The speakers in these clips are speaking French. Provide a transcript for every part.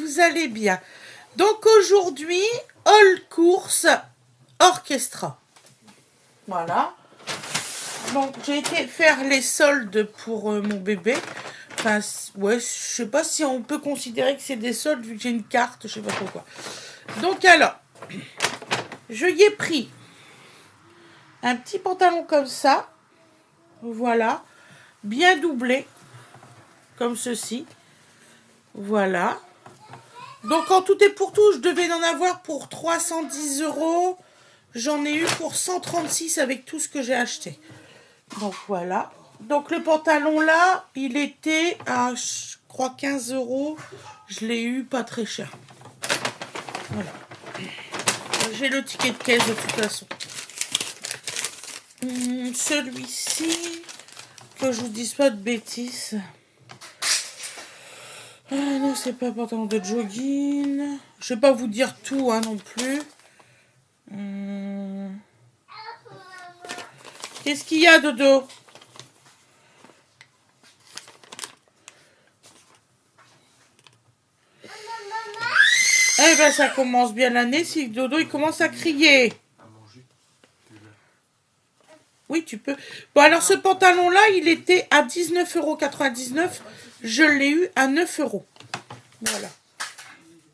vous allez bien. Donc aujourd'hui, All Course Orchestra. Voilà. Donc j'ai été faire les soldes pour mon bébé. Enfin, ouais, je sais pas si on peut considérer que c'est des soldes vu que j'ai une carte, je sais pas trop quoi. Donc alors, je y ai pris un petit pantalon comme ça. Voilà. Bien doublé. Comme ceci. Voilà. Donc en tout et pour tout, je devais en avoir pour 310 €. J'en ai eu pour 136 avec tout ce que j'ai acheté. Donc voilà. Donc le pantalon là, il était à, je crois, 15 €. Je l'ai eu pas très cher. Voilà. J'ai le ticket de caisse de toute façon. Celui-ci, que je vous dise pas de bêtises. Ah non, c'est pas pantalon de jogging. Je vais pas vous dire tout hein, non plus. Qu'est-ce qu'il y a, Dodo? Eh ben, ça commence bien l'année si Dodo il commence à crier. Oui, tu peux. Bon, alors ce pantalon-là, il était à 19,99 €. Je l'ai eu à 9 €. Voilà.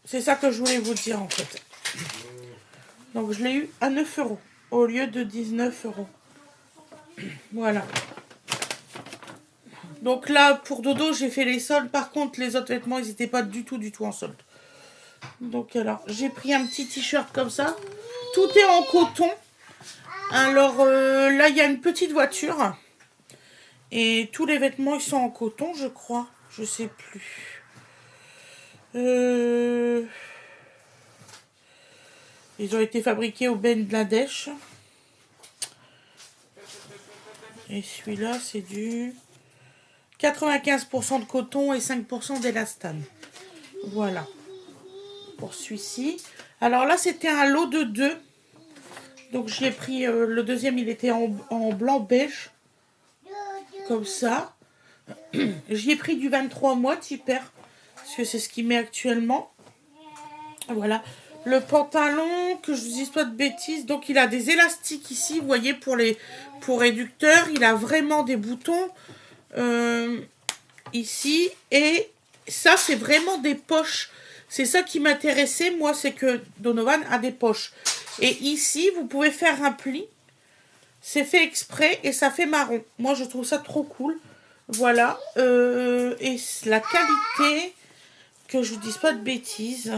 C'est ça que je voulais vous dire en fait. Donc je l'ai eu à 9 € au lieu de 19 €. Voilà. Donc là, pour Dodo, j'ai fait les soldes. Par contre, les autres vêtements, ils n'étaient pas du tout en solde. Donc alors, j'ai pris un petit t-shirt comme ça. Tout est en coton. Alors là, il y a une petite voiture. Et tous les vêtements, ils sont en coton, je crois. Je sais plus. Ils ont été fabriqués au Bangladesh. Et celui-là, c'est du 95% de coton et 5% d'élastane. Voilà. Pour celui-ci. Alors là, c'était un lot de 2. Donc j'ai pris le deuxième, il était en blanc beige. Comme ça. J'y ai pris du 23 mois, Tipper. Parce que c'est ce qu'il met actuellement. Voilà. Le pantalon, que je vous dise pas de bêtises. Donc il a des élastiques ici, vous voyez, pour réducteurs. Il a vraiment des boutons ici. Et ça, c'est vraiment des poches. C'est ça qui m'intéressait, moi, c'est que Donovan a des poches. Et ici, vous pouvez faire un pli. C'est fait exprès et ça fait marron. Moi, je trouve ça trop cool. Voilà. Et la qualité, que je vous dise pas de bêtises.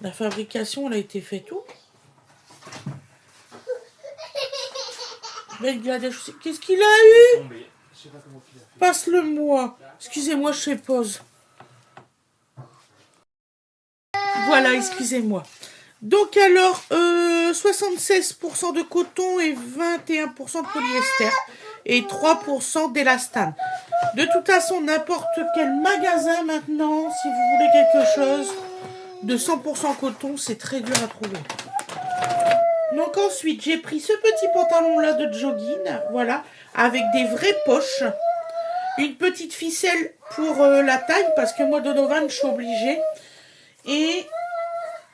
La fabrication, elle a été faite où? Bangladesh. Qu'est-ce qu'il a eu? Passe-le-moi. Excusez-moi, je fais pause. Voilà, excusez-moi. Donc alors, 76% de coton et 21% de polyester. Et 3% d'élastane. De toute façon, n'importe quel magasin maintenant, si vous voulez quelque chose de 100% coton, c'est très dur à trouver. Donc ensuite, j'ai pris ce petit pantalon-là de jogging, voilà, avec des vraies poches. Une petite ficelle pour la taille, parce que moi, Donovan, je suis obligée. Et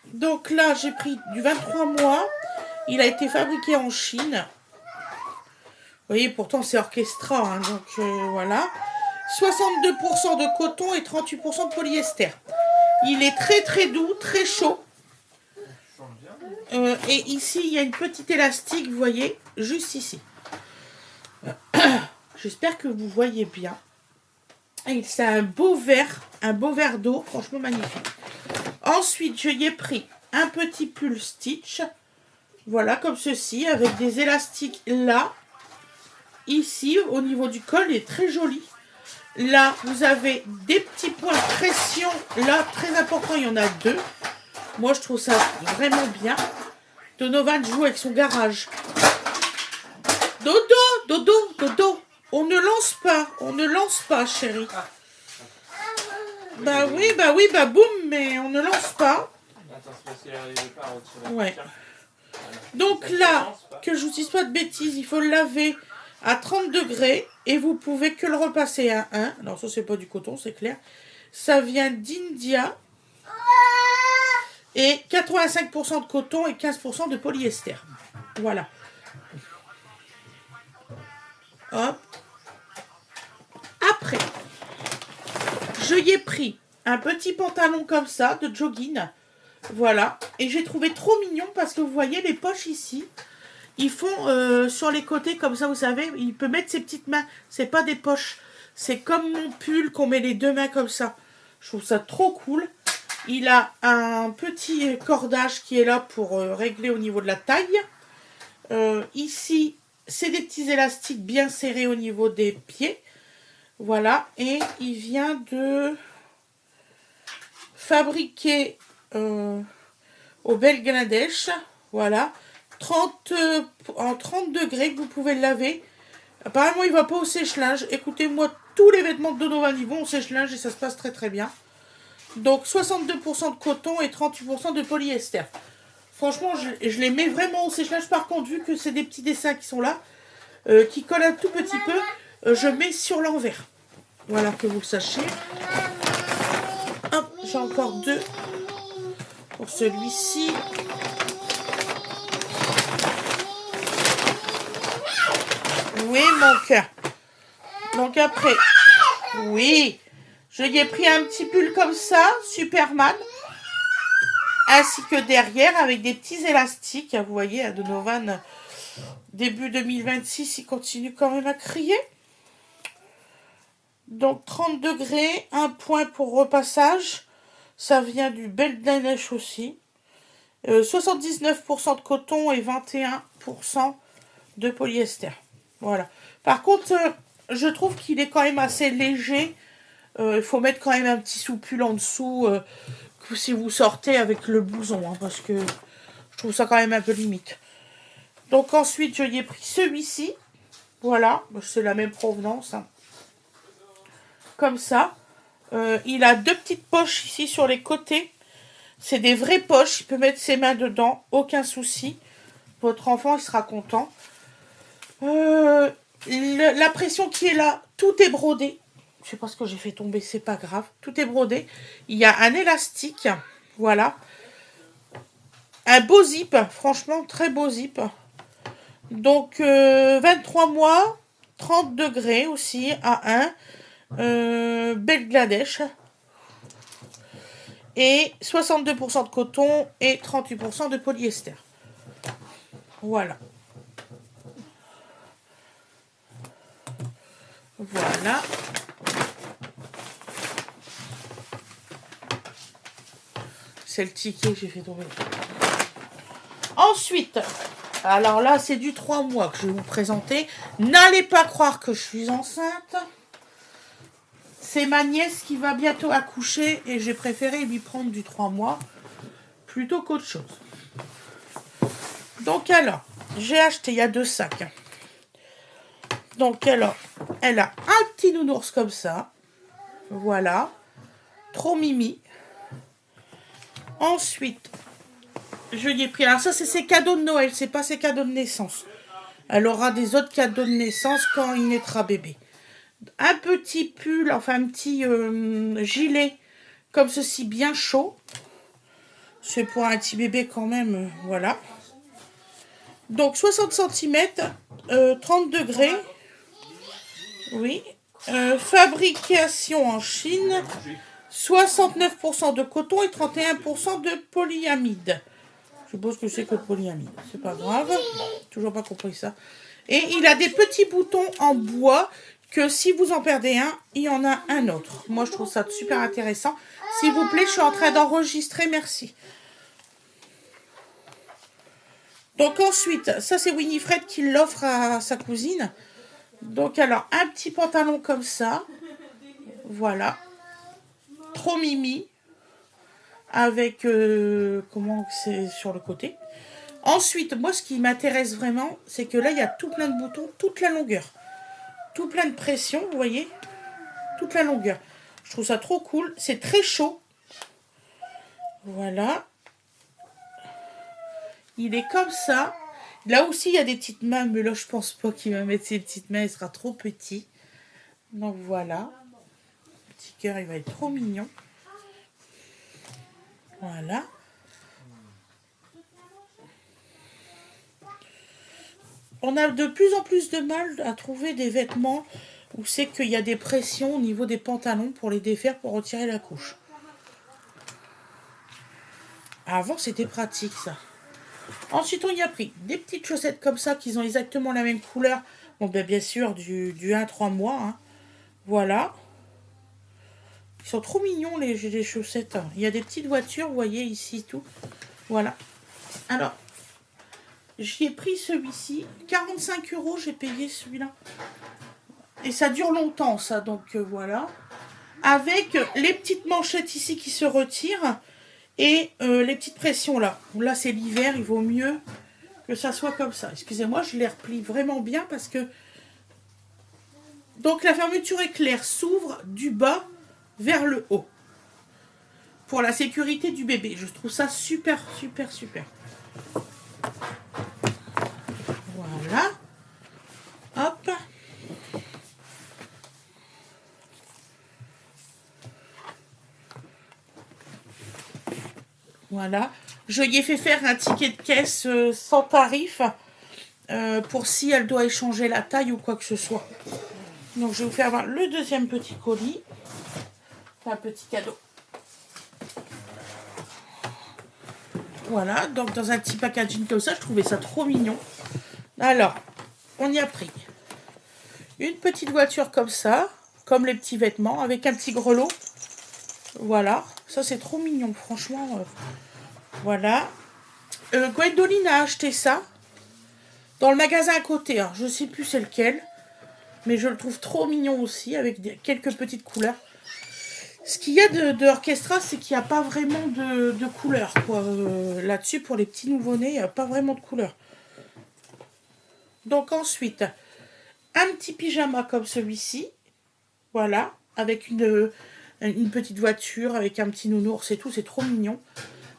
donc là, j'ai pris du 23 mois. Il a été fabriqué en Chine. Vous voyez, pourtant, c'est Orchestra, hein, donc voilà. 62% de coton et 38% de polyester. Il est très doux, très chaud. Et ici, il y a une petite élastique, vous voyez, juste ici. J'espère que vous voyez bien. C'est un beau verre d'eau, franchement magnifique. Ensuite, je y ai pris un petit pull stitch. Voilà, comme ceci, avec des élastiques là. Ici, au niveau du col, il est très joli. Là, vous avez des petits points de pression. Là, très important, il y en a 2. Moi, je trouve ça vraiment bien. Donovan joue avec son garage. Dodo. On ne lance pas, chérie. Bah oui, boum, mais on ne lance pas. Ouais. Donc là, que je vous dise pas de bêtises, il faut le laver à 30 degrés et vous pouvez que le repasser à 1. Alors ça c'est pas du coton, c'est clair. Ça vient d'India et 85% de coton et 15% de polyester. Voilà. Hop. Après, je y ai pris un petit pantalon comme ça de jogging. Voilà. Et j'ai trouvé trop mignon parce que vous voyez les poches ici. Ils font sur les côtés comme ça, vous savez, il peut mettre ses petites mains. C'est pas des poches. C'est comme mon pull qu'on met les deux mains comme ça. Je trouve ça trop cool. Il a un petit cordage qui est là pour régler au niveau de la taille. Ici, c'est des petits élastiques bien serrés au niveau des pieds. Voilà. Et il vient de fabriquer au Bangladesh. Voilà. En 30 degrés que vous pouvez le laver. Apparemment, il ne va pas au sèche-linge. Écoutez-moi, tous les vêtements de Donovan ils vont au sèche-linge et ça se passe très très bien. Donc, 62% de coton et 38% de polyester. Franchement, je les mets vraiment au sèche-linge. Par contre, vu que c'est des petits dessins qui sont là, qui collent un tout petit peu, je mets sur l'envers. Voilà, que vous le sachiez. Hop, j'ai encore 2 pour celui-ci. Oui, mon cœur. Donc après, oui, je lui ai pris un petit pull comme ça, Superman, ainsi que derrière avec des petits élastiques. Vous voyez, à Donovan, début 2026, il continue quand même à crier. Donc 30 degrés, un point pour repassage. Ça vient du Bangladesh aussi. 79% de coton et 21% de polyester. Voilà. Par contre, je trouve qu'il est quand même assez léger. Il faut mettre quand même un petit sous-pull en dessous si vous sortez avec le blouson. Hein, parce que je trouve ça quand même un peu limite. Donc ensuite, je lui ai pris celui-ci. Voilà. C'est la même provenance. Hein. Comme ça. Il a 2 petites poches ici sur les côtés. C'est des vraies poches. Il peut mettre ses mains dedans. Aucun souci. Votre enfant, il sera content. La pression qui est là, tout est brodé. Je sais pas ce que j'ai fait tomber, c'est pas grave. Tout est brodé. Il y a un élastique. Voilà. Un beau zip. Franchement, très beau zip. Donc, 23 mois. 30 degrés aussi à 1. Bangladesh. Et 62% de coton et 38% de polyester. Voilà. Voilà. C'est le ticket que j'ai fait tomber. Ensuite, alors là, c'est du 3 mois que je vais vous présenter. N'allez pas croire que je suis enceinte. C'est ma nièce qui va bientôt accoucher et j'ai préféré lui prendre du 3 mois plutôt qu'autre chose. Donc alors, j'ai acheté, il y a 2 sacs. Donc alors, elle a un petit nounours comme ça. Voilà. Trop mimi. Ensuite, je lui ai pris... Alors ça, c'est ses cadeaux de Noël. C'est pas ses cadeaux de naissance. Elle aura des autres cadeaux de naissance quand il naîtra bébé. Un petit pull, enfin un petit gilet comme ceci, bien chaud. C'est pour un petit bébé quand même. Voilà. Donc 60 cm, 30 degrés. Oui. Fabrication en Chine. 69% de coton et 31% de polyamide. Je suppose que c'est que polyamide. C'est pas grave. Toujours pas compris ça. Et il a des petits boutons en bois que si vous en perdez un, il y en a un autre. Moi, je trouve ça super intéressant. S'il vous plaît, je suis en train d'enregistrer. Merci. Donc ensuite, ça c'est Winifred qui l'offre à sa cousine. Donc alors, un petit pantalon comme ça. Voilà. Trop mimi. Avec, comment c'est sur le côté. Ensuite, moi ce qui m'intéresse vraiment, c'est que là, il y a tout plein de boutons, toute la longueur. Tout plein de pression, vous voyez. Toute la longueur. Je trouve ça trop cool. C'est très chaud. Voilà. Il est comme ça. Là aussi, il y a des petites mains, mais là, je pense pas qu'il va mettre ses petites mains, il sera trop petit. Donc voilà. Le petit cœur, il va être trop mignon. Voilà. On a de plus en plus de mal à trouver des vêtements où c'est qu'il y a des pressions au niveau des pantalons pour les défaire, pour retirer la couche. Avant, c'était pratique, ça. Ensuite, on y a pris des petites chaussettes comme ça, qui ont exactement la même couleur. Bon, ben, bien sûr, du 1-3 mois. Hein. Voilà. Ils sont trop mignons, les chaussettes. Il y a des petites voitures, vous voyez, ici, tout. Voilà. Alors, j'y ai pris celui-ci. 45 €, j'ai payé celui-là. Et ça dure longtemps, ça. Donc, voilà. Avec les petites manchettes ici qui se retirent. Et les petites pressions, là. Là, c'est l'hiver, il vaut mieux que ça soit comme ça. Excusez-moi, je les replie vraiment bien parce que... Donc, la fermeture éclair s'ouvre du bas vers le haut. Pour la sécurité du bébé. Je trouve ça super, super, super. Voilà. Hop. Voilà. Je lui ai fait faire un ticket de caisse sans tarif pour si elle doit échanger la taille ou quoi que ce soit. Donc, je vais vous faire voir le deuxième petit colis. Enfin, un petit cadeau. Voilà. Donc, dans un petit packaging comme ça, je trouvais ça trop mignon. Alors, on y a pris une petite voiture comme ça, comme les petits vêtements, avec un petit grelot. Voilà. Ça, c'est trop mignon, franchement. Voilà. Gwendoline a acheté ça dans le magasin à côté. Alors, je ne sais plus c'est lequel. Mais je le trouve trop mignon aussi, avec quelques petites couleurs. Ce qu'il y a de Orchestra, c'est qu'il n'y a pas vraiment de couleurs. Là-dessus, pour les petits nouveau-nés, il n'y a pas vraiment de couleurs. Donc ensuite, un petit pyjama comme celui-ci. Voilà, avec une petite voiture, avec un petit nounours et tout, c'est trop mignon.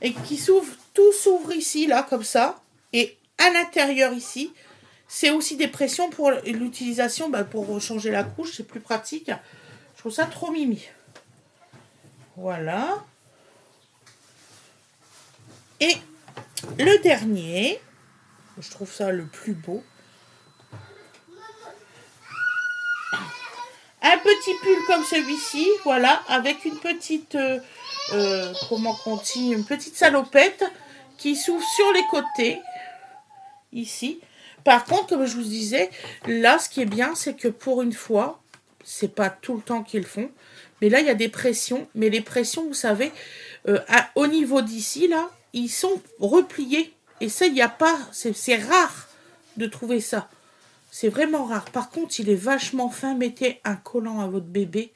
Et qui s'ouvre, tout s'ouvre ici, là, comme ça. Et à l'intérieur ici, c'est aussi des pressions pour l'utilisation, pour changer la couche, c'est plus pratique. Je trouve ça trop mimi. Voilà. Et le dernier, je trouve ça le plus beau. Un petit pull comme celui-ci, voilà, avec une petite, comment on dit, une petite salopette qui s'ouvre sur les côtés, ici. Par contre, comme je vous disais, là, ce qui est bien, c'est que pour une fois, c'est pas tout le temps qu'ils le font, mais là, il y a des pressions. Mais les pressions, vous savez, au niveau d'ici, là, ils sont repliés. Et ça, il n'y a pas, c'est rare de trouver ça. C'est vraiment rare. Par contre, il est vachement fin. Mettez un collant à votre bébé,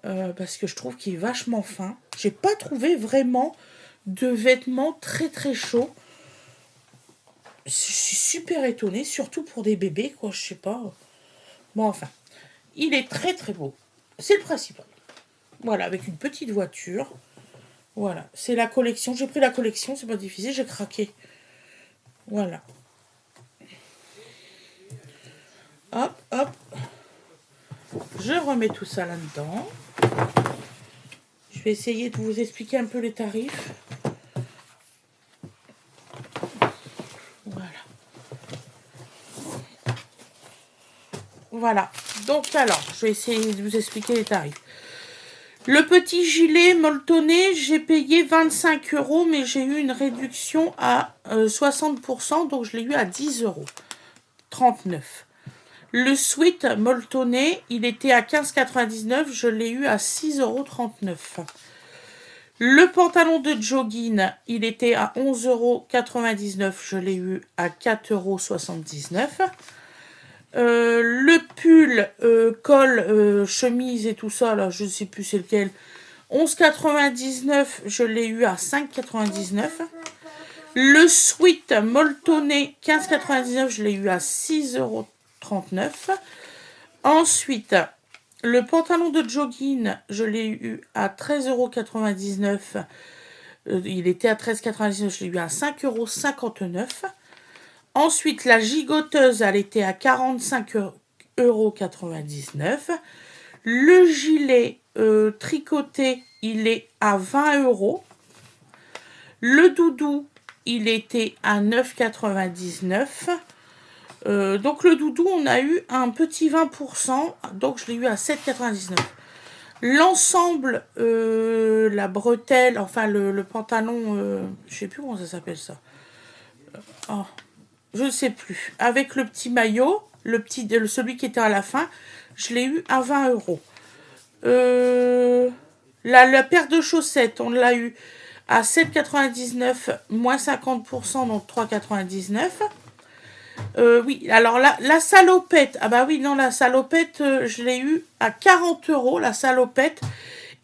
parce que je trouve qu'il est vachement fin. J'ai pas trouvé vraiment de vêtements très très chauds. Je suis super étonnée, surtout pour des bébés, quoi, je sais pas. Bon, enfin, il est très très beau. C'est le principal. Voilà, avec une petite voiture. Voilà, c'est la collection. J'ai pris la collection, c'est pas difficile, j'ai craqué. Voilà. Hop, hop. Je remets tout ça là-dedans. Je vais essayer de vous expliquer un peu les tarifs. Voilà. Voilà. Donc alors, je vais essayer de vous expliquer les tarifs. Le petit gilet molletonné, j'ai payé 25 €, mais j'ai eu une réduction à 60%, donc je l'ai eu à 10,39 €. Le sweat molletonné, il était à 15,99 €, je l'ai eu à 6,39 €. Le pantalon de jogging, il était à 11,99 €, je l'ai eu à 4,79 €. Le pull, col, chemise et tout ça, là, je ne sais plus c'est lequel. 11,99 €, je l'ai eu à 5,99 €. Le sweat molletonné, 15,99 €, je l'ai eu à 6,39 €. Ensuite, le pantalon de jogging, je l'ai eu à 13,99 €. Il était à 13,99 €, je l'ai eu à 5,59 €. Ensuite, la gigoteuse, elle était à 45,99 €. Le gilet tricoté, il est à 20 €. Le doudou, il était à 9,99 €. Donc le doudou, on a eu un petit 20%, donc je l'ai eu à 7,99 €. L'ensemble, la bretelle, enfin le pantalon, je sais plus comment ça s'appelle ça. Oh, je ne sais plus. Avec le petit maillot, celui qui était à la fin, je l'ai eu à 20 €. La paire de chaussettes, on l'a eu à 7,99 €, moins 50%, donc 3,99 €. Oui, alors la salopette, ah bah oui, non, la salopette, je l'ai eu à 40 €, la salopette,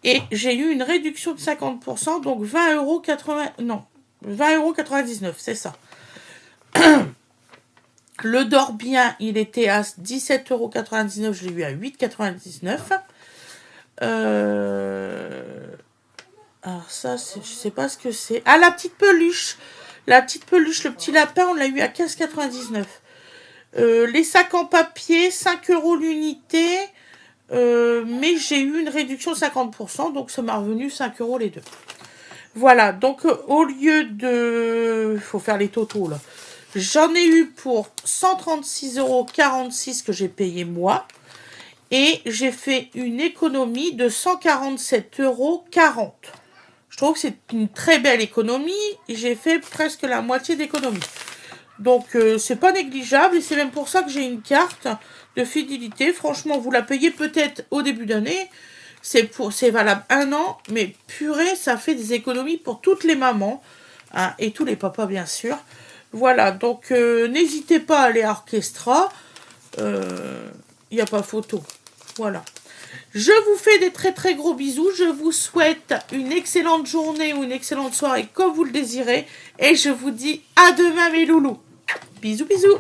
et j'ai eu une réduction de 50%, donc 20,99 €, non, 20,99 €, c'est ça. Le Dorbien, il était à 17,99 €, je l'ai eu à 8,99 €. Alors ça, je sais pas ce que c'est. Ah, la petite peluche. La petite peluche, le petit lapin, on l'a eu à 15,99 €. Les sacs en papier, 5 € l'unité. Mais j'ai eu une réduction de 50%, donc ça m'a revenu 5 € les deux. Voilà, donc au lieu de... Il faut faire les totaux là. J'en ai eu pour 136,46 € que j'ai payé moi. Et j'ai fait une économie de 147,40 €. Je trouve que c'est une très belle économie. J'ai fait presque la moitié d'économie. Donc, c'est pas négligeable. Et c'est même pour ça que j'ai une carte de fidélité. Franchement, vous la payez peut-être au début d'année. C'est valable 1 an. Mais purée, ça fait des économies pour toutes les mamans. Hein, et tous les papas, bien sûr. Voilà. Donc, n'hésitez pas à aller à Orchestra. Il n'y a pas photo. Voilà. Je vous fais des très très gros bisous. Je vous souhaite une excellente journée ou une excellente soirée comme vous le désirez. Et je vous dis à demain mes loulous. Bisous bisous.